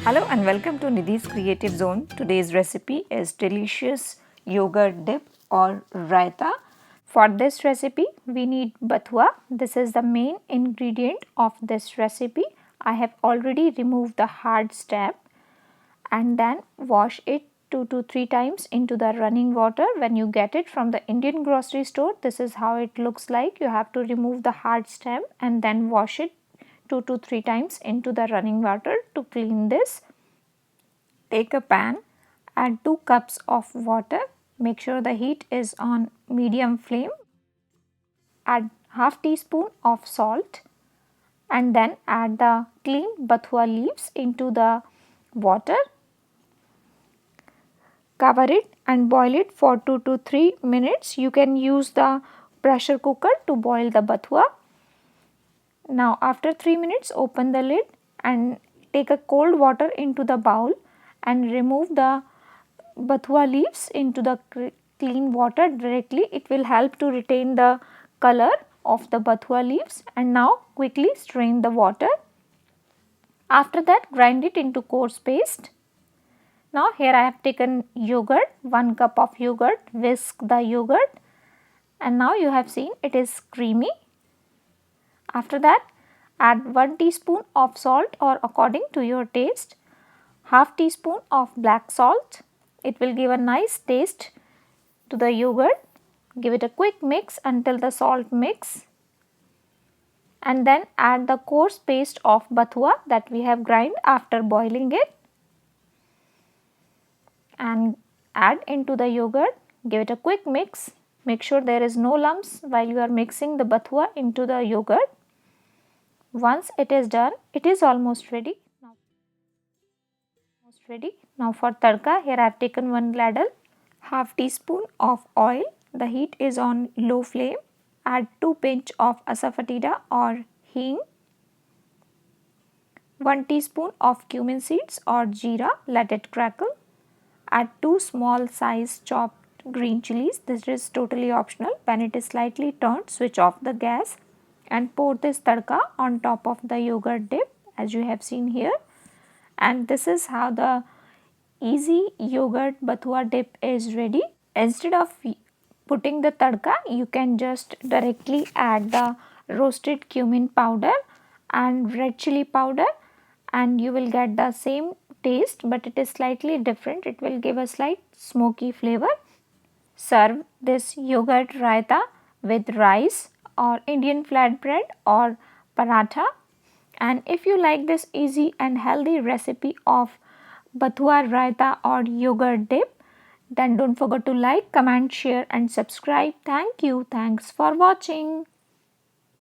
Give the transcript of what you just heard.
Hello and welcome to Nidhi's Creative Zone. Today's recipe is delicious yogurt dip or raita. For this recipe, we need bathua. This is the main ingredient of this recipe. I have already removed the hard stem and then wash it 2 to 3 times into the running water. When you get it from the Indian grocery store, this is how it looks like. You have to remove the hard stem and then wash it 2 to 3 times into the running water to clean this. Take a pan, add 2 cups of water, make sure the heat is on medium flame, add half teaspoon of salt and then add the clean bathua leaves into the water. Cover it and boil it for 2 to 3 minutes. You can use the pressure cooker to boil the bathua. Now after 3 minutes open the lid and take a cold water into the bowl and remove the bathua leaves into the clean water directly. It will help to retain the color of the bathua leaves, and now quickly strain the water. After that grind it into coarse paste. Now here I have taken yogurt, 1 cup of yogurt, whisk the yogurt and now you have seen it is creamy. After that add 1 teaspoon of salt or according to your taste, half teaspoon of black salt. It will give a nice taste to the yogurt. Give it a quick mix until the salt mix and then add the coarse paste of bathua that we have grind after boiling it and add into the yogurt. Give it a quick mix. Make sure there is no lumps while you are mixing the bathua into the yogurt. Once it is done, it is almost ready. Now for tadka, here I have taken 1 ladle, half teaspoon of oil. The heat is on low flame. Add 2 pinch of asafoetida or hing, 1 teaspoon of cumin seeds or jeera, let it crackle. Add 2 small size chopped green chilies. This is totally optional. When it is slightly turned, switch off the gas and pour this tadka on top of the yogurt dip as you have seen here. And this is how the easy yogurt bathua dip is ready. Instead of putting the tadka, you can just directly add the roasted cumin powder and red chili powder and you will get the same taste, but it is slightly different. It will give a slight smoky flavor. Serve this yogurt raita with rice or Indian flatbread or paratha. And if you like this easy and healthy recipe of Bathua Raita or yogurt dip, then don't forget to like, comment, share and subscribe. Thank you. Thanks for watching.